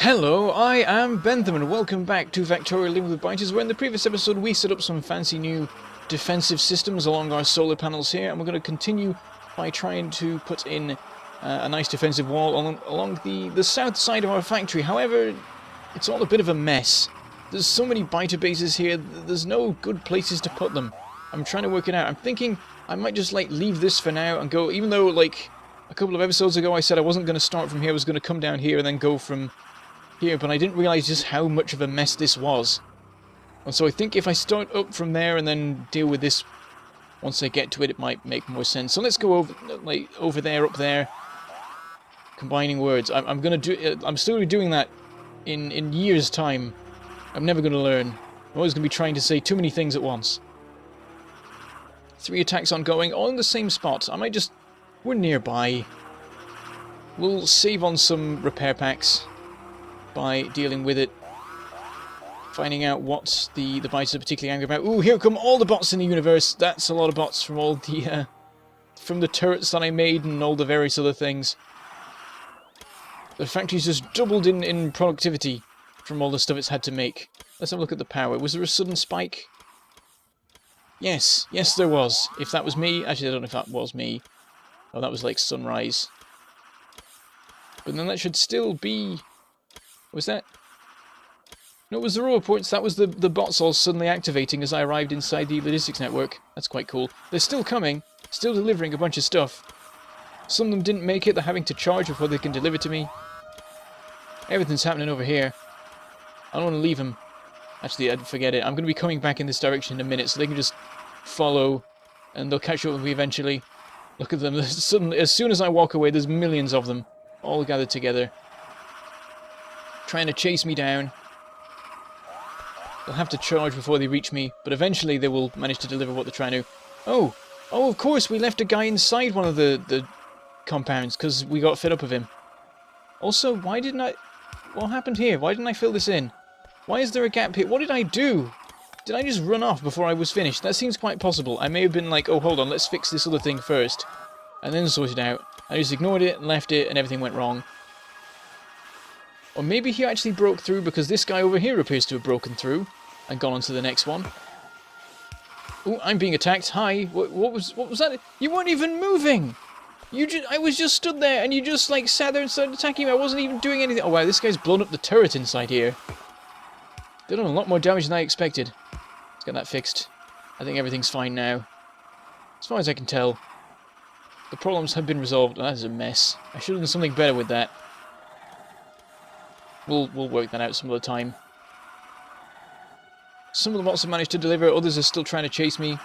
Hello, I am Bentham and welcome back to Factorio Living with Biters, where in the previous episode we set up some fancy new defensive systems along our solar panels here, and we're going to continue by trying to put in a nice defensive wall along the south side of our factory. However, it's all a bit of a mess. There's so many biter bases here, there's no good places to put them. I'm trying to work it out. I'm thinking I might just leave this for now and go, even though a couple of episodes ago I said I wasn't going to start from here, I was going to come down here and then go from here, but I didn't realise just how much of a mess this was. And so I think if I start up from there and then deal with this once I get to it, it might make more sense. So let's go over there, up there, combining words. I'm still doing that in years' time. I'm never going to learn. I'm always going to be trying to say too many things at once. 3 attacks ongoing, all in the same spot. We're nearby. We'll save on some repair packs by dealing with it, finding out what the biters are particularly angry about. Ooh, here come all the bots in the universe. That's a lot of bots from all the from the turrets that I made and all the various other things. The factory's just doubled in productivity from all the stuff it's had to make. Let's have a look at the power. Was there a sudden spike? Yes, there was. If that was me, actually I don't know if that was me. Oh, that was like sunrise. But then that should still be... Was that? No, it was the raw reports. That was the bots all suddenly activating as I arrived inside the logistics network. That's quite cool. They're still coming, still delivering a bunch of stuff. Some of them didn't make it. They're having to charge before they can deliver to me. Everything's happening over here. I don't want to leave them. Actually, I'd forget it. I'm going to be coming back in this direction in a minute, so they can just follow, and they'll catch up with me eventually. Look at them. Suddenly, as soon as I walk away, there's millions of them, all gathered together, trying to chase me down. They'll have to charge before they reach me, but eventually they will manage to deliver what they're trying to. Oh, of course, we left a guy inside one of the compounds, because we got fed up with him. Also, why didn't I... What happened here? Why didn't I fill this in? Why is there a gap here? What did I do? Did I just run off before I was finished? That seems quite possible. I may have been like, oh, hold on, let's fix this other thing first, and then sort it out. I just ignored it, left it, and everything went wrong. Or maybe he actually broke through because this guy over here appears to have broken through and gone on to the next one. Oh, I'm being attacked. Hi. What was that? You weren't even moving. I was just stood there and you just sat there and started attacking me. I wasn't even doing anything. Oh wow, this guy's blown up the turret inside here. They've done a lot more damage than I expected. Let's get that fixed. I think everything's fine now. As far as I can tell. The problems have been resolved. Oh, that is a mess. I should have done something better with that. We'll work that out some other time. Some of the bots have managed to deliver, others are still trying to chase me,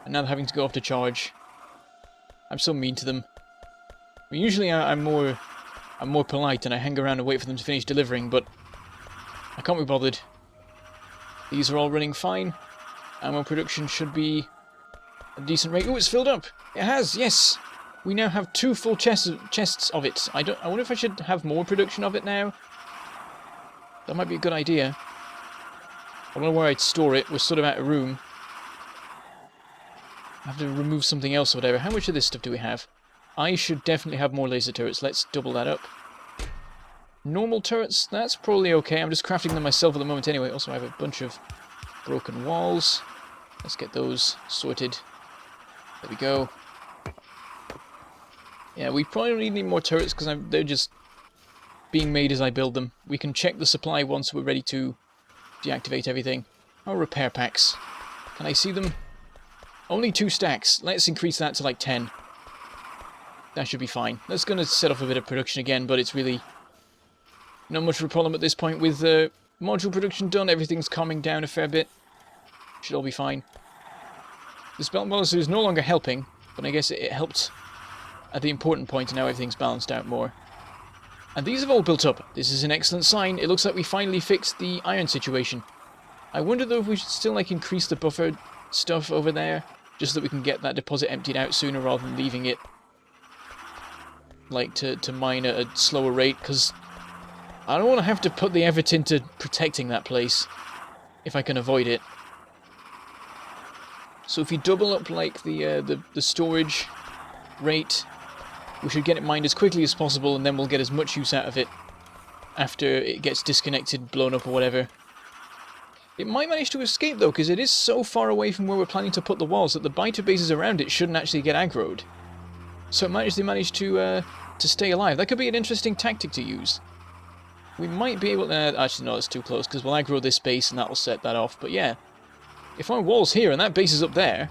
and now they're having to go off to charge. I'm so mean to them. I mean, usually I'm more polite and I hang around and wait for them to finish delivering, but I can't be bothered. These are all running fine. Ammo production should be a decent rate. Oh, it's filled up! It has, yes! We now have 2 full chests of it. I wonder if I should have more production of it now. That might be a good idea. I don't know where I'd store it. We're sort of out of room. I have to remove something else or whatever. How much of this stuff do we have? I should definitely have more laser turrets. Let's double that up. Normal turrets, that's probably okay. I'm just crafting them myself at the moment anyway. Also, I have a bunch of broken walls. Let's get those sorted. There we go. Yeah, we probably don't need any more turrets because they're just being made as I build them. We can check the supply once we're ready to deactivate everything. Oh, repair packs. Can I see them? Only 2 stacks. Let's increase that to 10. That should be fine. That's going to set off a bit of production again, but it's really not much of a problem at this point. With module production done, everything's calming down a fair bit. Should all be fine. This belt balancer is no longer helping, but I guess it helped at the important point, and now everything's balanced out more. And these have all built up. This is an excellent sign. It looks like we finally fixed the iron situation. I wonder though if we should still increase the buffer stuff over there, just so that we can get that deposit emptied out sooner rather than leaving it to mine at a slower rate, because I don't want to have to put the effort into protecting that place if I can avoid it. So if you double up the storage rate, we should get it mined as quickly as possible, and then we'll get as much use out of it after it gets disconnected, blown up or whatever. It might manage to escape though, because it is so far away from where we're planning to put the walls that the biter bases around it shouldn't actually get aggroed. So it managed to stay alive. That could be an interesting tactic to use. We might be able to... actually, no, it's too close, because we'll aggro this base and that will set that off. But yeah, if our wall's here and that base is up there,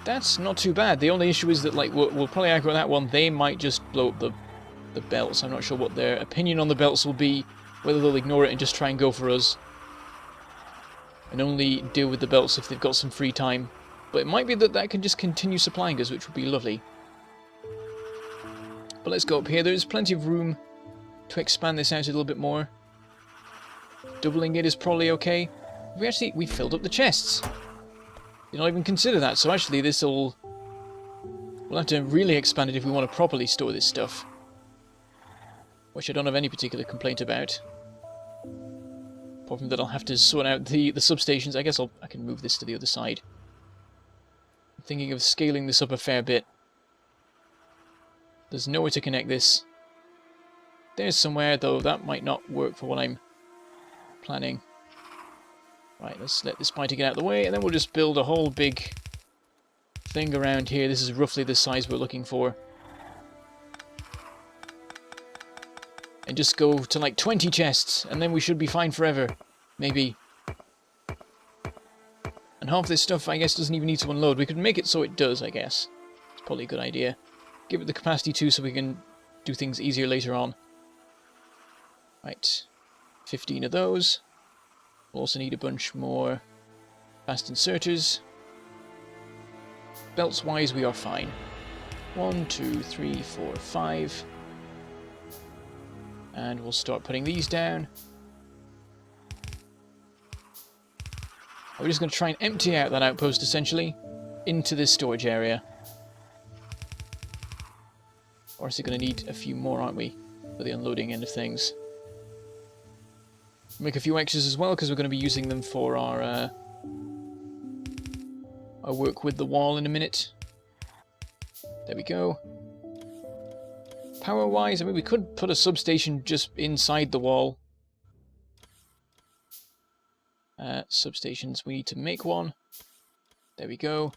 that's not too bad. The only issue is that, like, we'll probably aggro that one. They might just blow up the belts. I'm not sure what their opinion on the belts will be, whether they'll ignore it and just try and go for us, and only deal with the belts if they've got some free time. But it might be that that can just continue supplying us, which would be lovely. But let's go up here. There's plenty of room to expand this out a little bit more. Doubling it is probably okay. We filled up the chests. Did not even consider that, so actually we'll have to really expand it if we want to properly store this stuff. Which I don't have any particular complaint about. Apart from that I'll have to sort out the substations. I guess I can move this to the other side. I'm thinking of scaling this up a fair bit. There's nowhere to connect this. There's somewhere, though that might not work for what I'm planning. Right, let's let this biter get out of the way, and then we'll just build a whole big thing around here. This is roughly the size we're looking for. And just go to like 20 chests, and then we should be fine forever. Maybe. And half this stuff, I guess, doesn't even need to unload. We could make it so it does, I guess. It's probably a good idea. Give it the capacity too, so we can do things easier later on. Right. 15 of those. We'll also need a bunch more fast inserters. Belts-wise, we are fine. 1, 2, 3, 4, 5. And we'll start putting these down. We're just going to try and empty out that outpost, essentially, into this storage area. Or is it going to need a few more, aren't we, for the unloading end of things? Make a few extras as well, because we're going to be using them for our work with the wall in a minute. There we go. Power-wise, I mean, we could put a substation just inside the wall. Substations, we need to make one. There we go.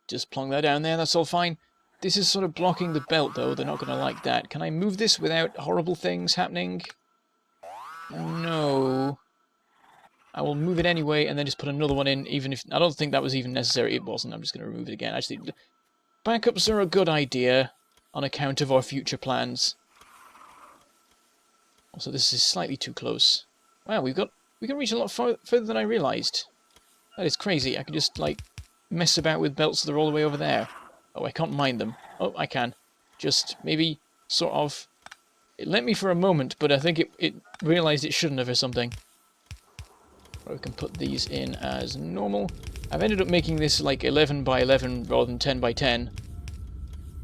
Just plonk that down there, that's all fine. This is sort of blocking the belt, though. They're not going to like that. Can I move this without horrible things happening? No. I will move it anyway, and then just put another one in, even if... I don't think that was even necessary. It wasn't. I'm just going to remove it again. Actually, backups are a good idea on account of our future plans. Also, this is slightly too close. Wow, we can reach a lot further than I realised. That is crazy. I can just, like, mess about with belts that are all the way over there. Oh, I can't mine them. Oh, I can. Just maybe sort of... It let me for a moment, but I think it realised it shouldn't have or something. Or we can put these in as normal. I've ended up making this like 11 by 11 rather than 10 by 10.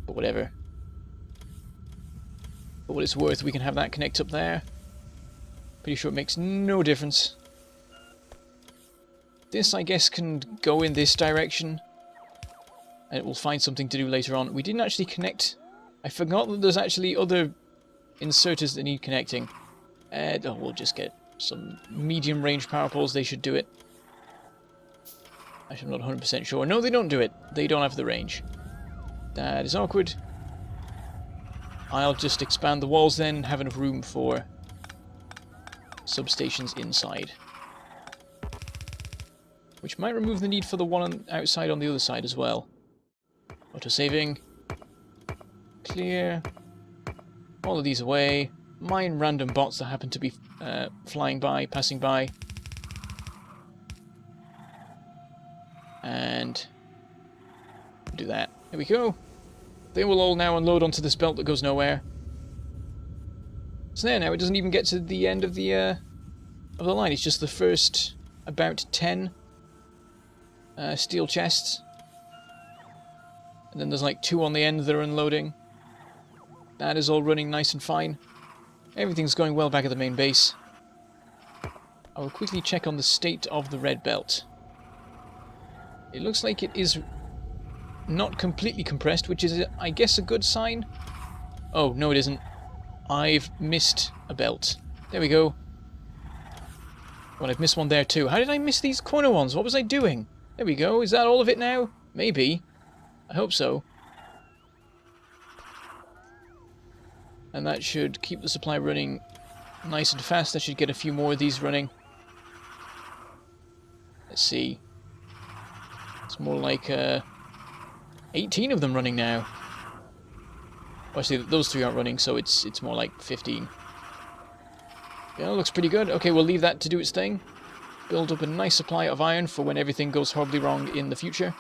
But whatever. For what it's worth, we can have that connect up there. Pretty sure it makes no difference. This, I guess, can go in this direction. And it will find something to do later on. We didn't actually connect... I forgot that there's actually other inserters that need connecting. Oh, we'll just get some medium-range power poles. They should do it. Actually, I'm not 100% sure. No, they don't do it. They don't have the range. That is awkward. I'll just expand the walls then and have enough room for substations inside. Which might remove the need for the one outside on the other side as well. Auto-saving. Clear. All of these away. Mine random bots that happen to be flying by, passing by. And do that. There we go. They will all now unload onto this belt that goes nowhere. So there now, it doesn't even get to the end of the line. It's just the first about 10 steel chests. And then there's like 2 on the end that are unloading. That is all running nice and fine. Everything's going well back at the main base. I will quickly check on the state of the red belt. It looks like it is not completely compressed, which is, I guess, a good sign. Oh, no it isn't. I've missed a belt. There we go. Well, I've missed one there too. How did I miss these corner ones? What was I doing? There we go. Is that all of it now? Maybe. I hope so. And that should keep the supply running nice and fast. I should get a few more of these running. Let's see. It's more like 18 of them running now. Actually, those 3 aren't running, so it's more like 15. Yeah, looks pretty good. Okay, we'll leave that to do its thing. Build up a nice supply of iron for when everything goes horribly wrong in the future.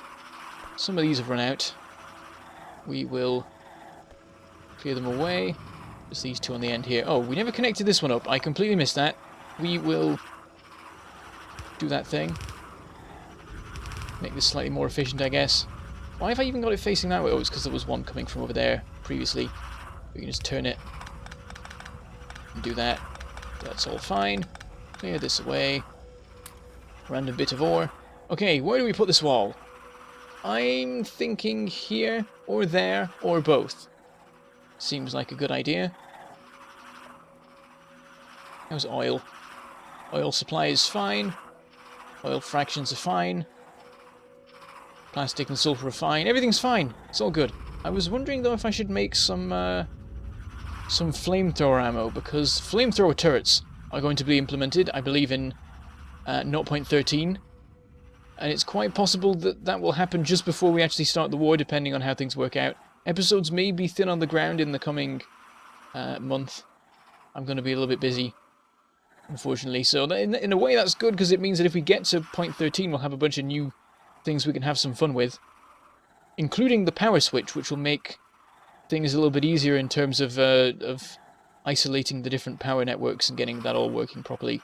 Some of these have run out. We will clear them away. Just these 2 on the end here. Oh, we never connected this one up. I completely missed that. We will do that thing. Make this slightly more efficient, I guess. Why have I even got it facing that way? Oh, it's because there was one coming from over there previously. We can just turn it and do that. That's all fine. Clear this away. Random bit of ore. Okay, where do we put this wall? I'm thinking here, or there, or both. Seems like a good idea. How's oil? Oil supply is fine. Oil fractions are fine. Plastic and sulfur are fine. Everything's fine. It's all good. I was wondering though if I should make some flamethrower ammo, because flamethrower turrets are going to be implemented, I believe, in 0.13, and it's quite possible that that will happen just before we actually start the war, depending on how things work out. Episodes may be thin on the ground in the coming month. I'm going to be a little bit busy, unfortunately. So in a way that's good, because it means that if we get to 0.13, we'll have a bunch of new things we can have some fun with, including the power switch, which will make things a little bit easier in terms of isolating the different power networks and getting that all working properly.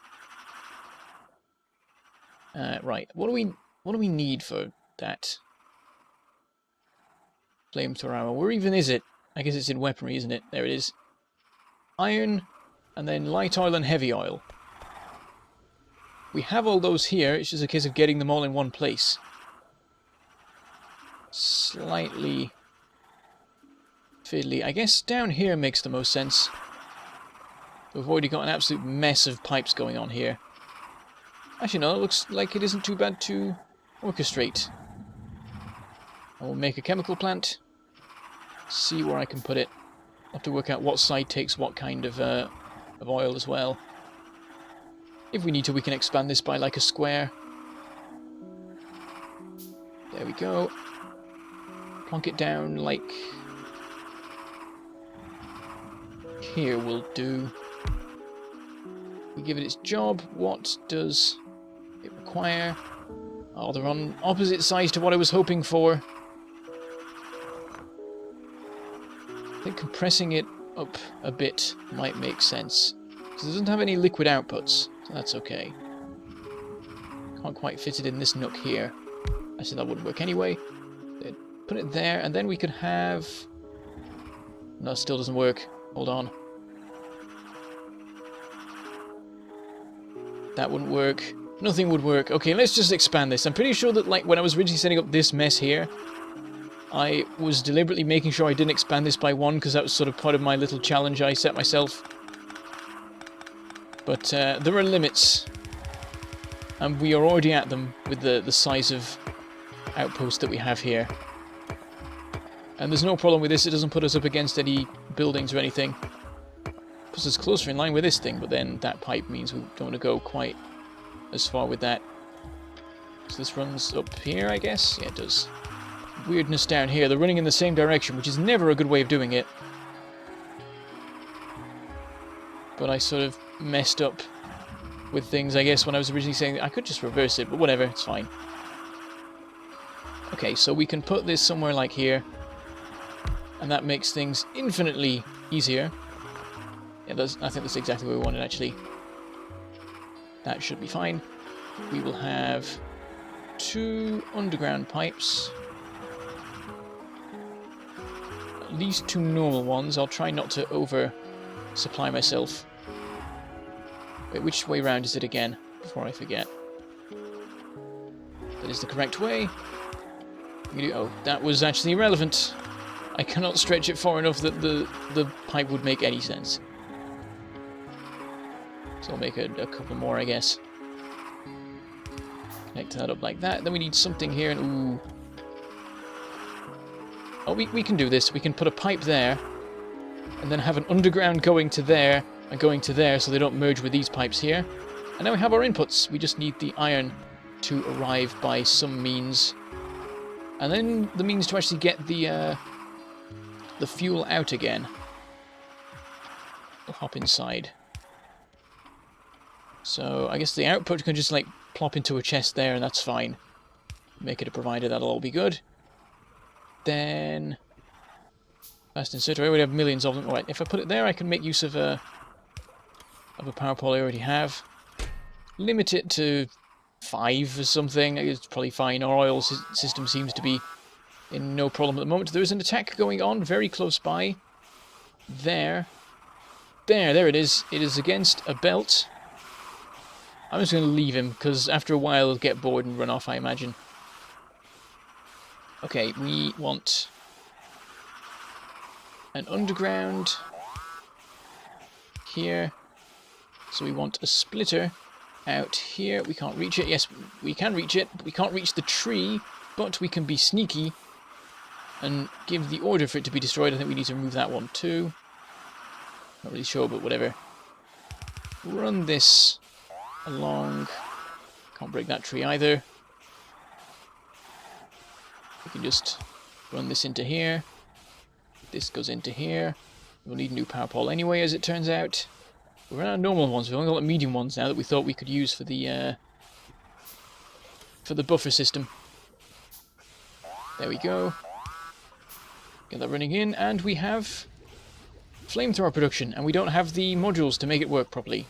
Right, what do we need for that? Flamethrower ammo. Where even is it? I guess it's in weaponry, isn't it? There it is. Iron, and then light oil and heavy oil. We have all those here. It's just a case of getting them all in one place. Slightly fiddly. I guess down here makes the most sense. We've already got an absolute mess of pipes going on here. Actually, no, it looks like it isn't too bad to orchestrate. I will make a chemical plant. See where I can put it. I'll have to work out what side takes what kind of oil as well. If we need to, we can expand this by like a square. There we go. Plonk it down like here will do. We give it its job. What does it require? Oh, they're on opposite sides to what I was hoping for. I think compressing it up a bit might make sense, because it doesn't have any liquid outputs, so that's okay. Can't quite fit it in this nook here. Actually, that wouldn't work anyway. Put it there, and then we could have... No, it still doesn't work. Hold on. That wouldn't work. Nothing would work. Okay, let's just expand this. I'm pretty sure that, like, when I was originally setting up this mess here, I was deliberately making sure I didn't expand this by 1, because that was sort of part of my little challenge I set myself. But there are limits, and we are already at them with the size of outpost that we have here. And there's no problem with this. It doesn't put us up against any buildings or anything. Puts us closer in line with this thing, but then that pipe means we don't want to go quite as far with that. So this runs up here, I guess? Yeah, it does. Weirdness down here. They're running in the same direction, which is never a good way of doing it. But I sort of messed up with things, I guess, when I was originally saying I could just reverse it, but whatever, it's fine. Okay, so we can put this somewhere like here, and that makes things infinitely easier. Yeah, I think that's exactly what we wanted, actually. That should be fine. We will have 2 underground pipes. At least 2 normal ones. I'll try not to over-supply myself. Wait, which way round is it again? Before I forget. That is the correct way. Oh, that was actually irrelevant. I cannot stretch it far enough that the pipe would make any sense. So I'll make a couple more, I guess. Connect that up like that. Then we need something here, and ooh. Oh, we can do this. We can put a pipe there, and then have an underground going to there, and going to there, so they don't merge with these pipes here. And now we have our inputs. We just need the iron to arrive by some means. And then the means to actually get the fuel out again. We'll hop inside. So I guess the output can just like plop into a chest there, and that's fine. Make it a provider, that'll all be good. Then fast inserter, I already have millions of them. Alright, if I put it there, I can make use of a power pole I already have. Limit it to 5 or something. It's probably fine. Our oil system seems to be in no problem at the moment. There is an attack going on very close by. There it is. It is against a belt. I'm just going to leave him, because after a while he'll get bored and run off, I imagine. Okay, we want an underground here. So we want a splitter out here. We can't reach it. Yes, we can reach it. We can't reach the tree, but we can be sneaky and give the order for it to be destroyed. I think we need to remove that one too. Not really sure, but whatever. Run this along. Can't break that tree either. We can just run this into here. This goes into here. We'll need a new power pole anyway, as it turns out. We're out of normal ones. We've only got the medium ones now that we thought we could use for the buffer system. There we go. Get that running in, and we have flamethrower production, and we don't have the modules to make it work properly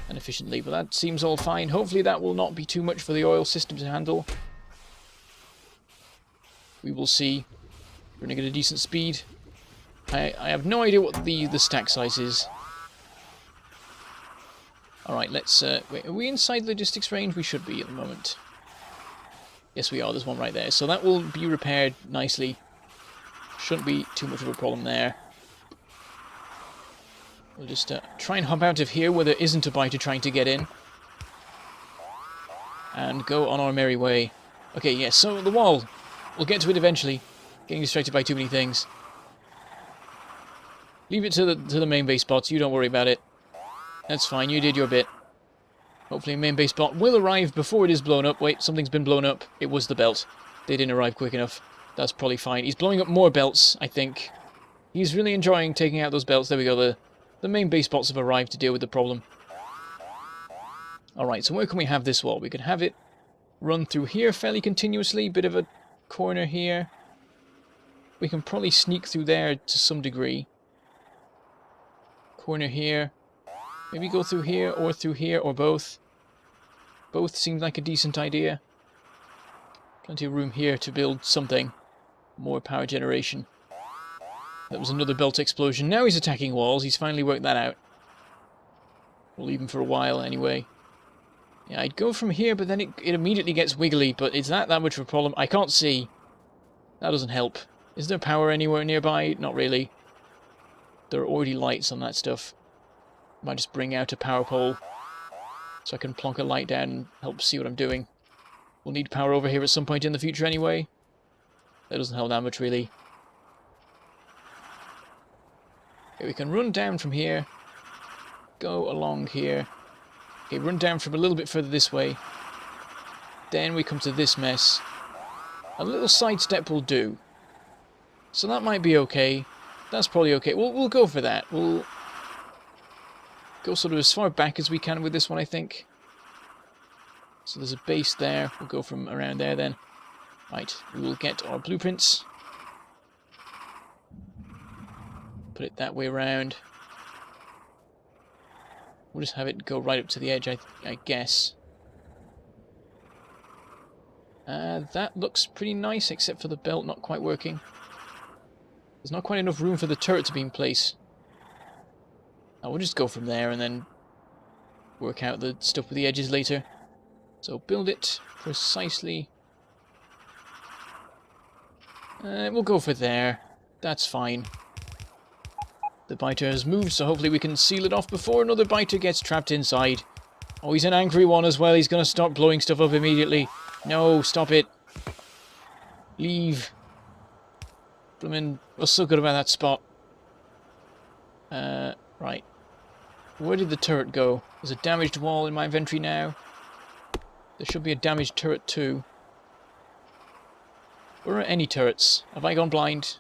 and efficiently, but that seems all fine. Hopefully that will not be too much for the oil system to handle. We will see. We're going to get a decent speed. I have no idea what the stack size is. Alright, let's... wait, are we inside logistics range? We should be at the moment. Yes, we are. There's one right there. So that will be repaired nicely. Shouldn't be too much of a problem there. We'll just try and hop out of here where there isn't a biter trying to get in. And go on our merry way. Okay, yes, so the wall. We'll get to it eventually. Getting distracted by too many things. Leave it to the main base bots. You don't worry about it. That's fine. You did your bit. Hopefully main base bot will arrive before it is blown up. Wait, something's been blown up. It was the belt. They didn't arrive quick enough. That's probably fine. He's blowing up more belts, I think. He's really enjoying taking out those belts. There we go. The main base bots have arrived to deal with the problem. Alright, so where can we have this wall? We can have it run through here fairly continuously. Bit of a corner here. We can probably sneak through there to some degree. Corner here. Maybe go through here, or both. Both seems like a decent idea. Plenty of room here to build something. More power generation. That was another belt explosion. Now he's attacking walls. He's finally worked that out. We'll leave him for a while anyway. Yeah, I'd go from here, but then it immediately gets wiggly. But is that much of a problem? I can't see. That doesn't help. Is there power anywhere nearby? Not really. There are already lights on that stuff. Might just bring out a power pole so I can plonk a light down and help see what I'm doing. We'll need power over here at some point in the future anyway. That doesn't help that much, really. Okay, we can run down from here. Go along here. Okay, run down from a little bit further this way. Then we come to this mess. A little sidestep will do. So that might be okay. That's probably okay. We'll go for that. We'll go sort of as far back as we can with this one, I think. So there's a base there. We'll go from around there then. Right, we will get our blueprints. Put it that way around. We'll just have it go right up to the edge, I guess. That looks pretty nice, except for the belt not quite working. There's not quite enough room for the turret to be in place. We'll just go from there and then work out the stuff with the edges later. So build it precisely. We'll go for there. That's fine. The biter has moved, so hopefully we can seal it off before another biter gets trapped inside. Oh, he's an angry one as well. He's going to start blowing stuff up immediately. No, stop it. Leave. Bloomin', what's so good about that spot? Right. Where did the turret go? There's a damaged wall in my inventory now. There should be a damaged turret too. Where are any turrets? Have I gone blind?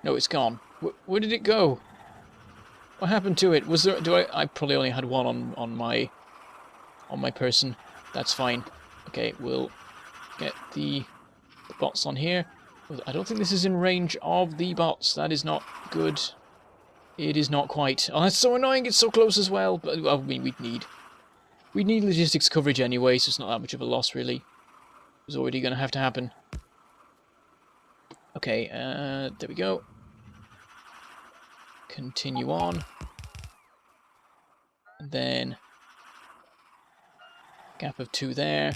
No, it's gone. Where did it go? What happened to it? Was there? I probably only had one on my person. That's fine. Okay, we'll get the bots on here. I don't think this is in range of the bots. That is not good. It is not quite. Oh, that's so annoying. It's so close as well. But I mean, we'd need logistics coverage anyway, so it's not that much of a loss really. It was already going to have to happen. Okay, there we go. Continue on. And then gap of 2 there.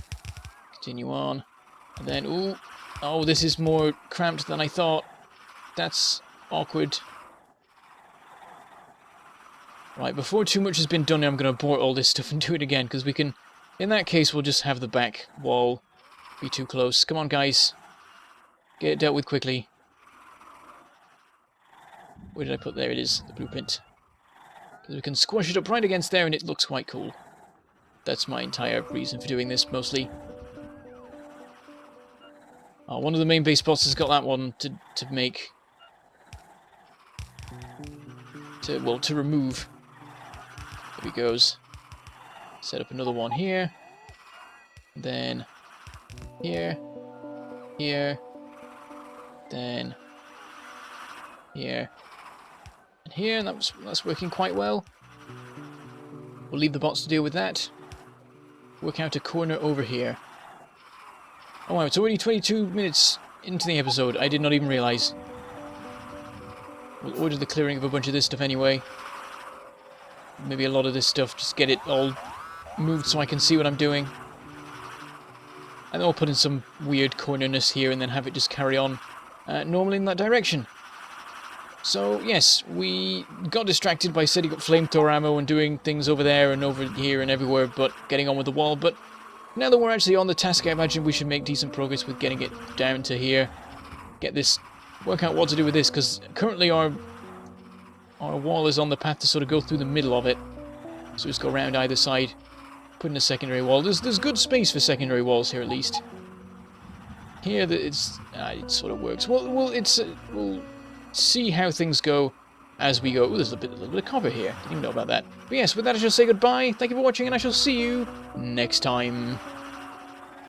Continue on. And then, ooh. Oh, this is more cramped than I thought. That's awkward. Right, before too much has been done, I'm going to abort all this stuff and do it again, because we can... In that case, we'll just have the back wall be too close. Come on, guys. Get it dealt with quickly. Where did I put? There it is, the blueprint. Because we can squash it up right against there, and it looks quite cool. That's my entire reason for doing this, mostly. Oh, one of the main base bots has got that one to make... to remove. There he goes. Set up another one here. Then... here. Here. Then... here. And here, and that's working quite well. We'll leave the bots to deal with that. Work out a corner over here. Oh wow, it's already 22 minutes into the episode. I did not even realise. We'll order the clearing of a bunch of this stuff anyway. Maybe a lot of this stuff, just get it all moved so I can see what I'm doing. And then I'll put in some weird cornerness here and then have it just carry on normally in that direction. So, yes, we got distracted by setting up flamethrower ammo and doing things over there and over here and everywhere, but getting on with the wall. But now that we're actually on the task, I imagine we should make decent progress with getting it down to here. Get this, work out what to do with this, because currently our wall is on the path to sort of go through the middle of it. So just go around either side, put in a secondary wall. There's good space for secondary walls here at least. Here it sort of works. We'll see how things go as we go. Ooh, there's a little bit of cover here. Didn't even know about that. But yes, with that I shall say goodbye. Thank you for watching, and I shall see you next time.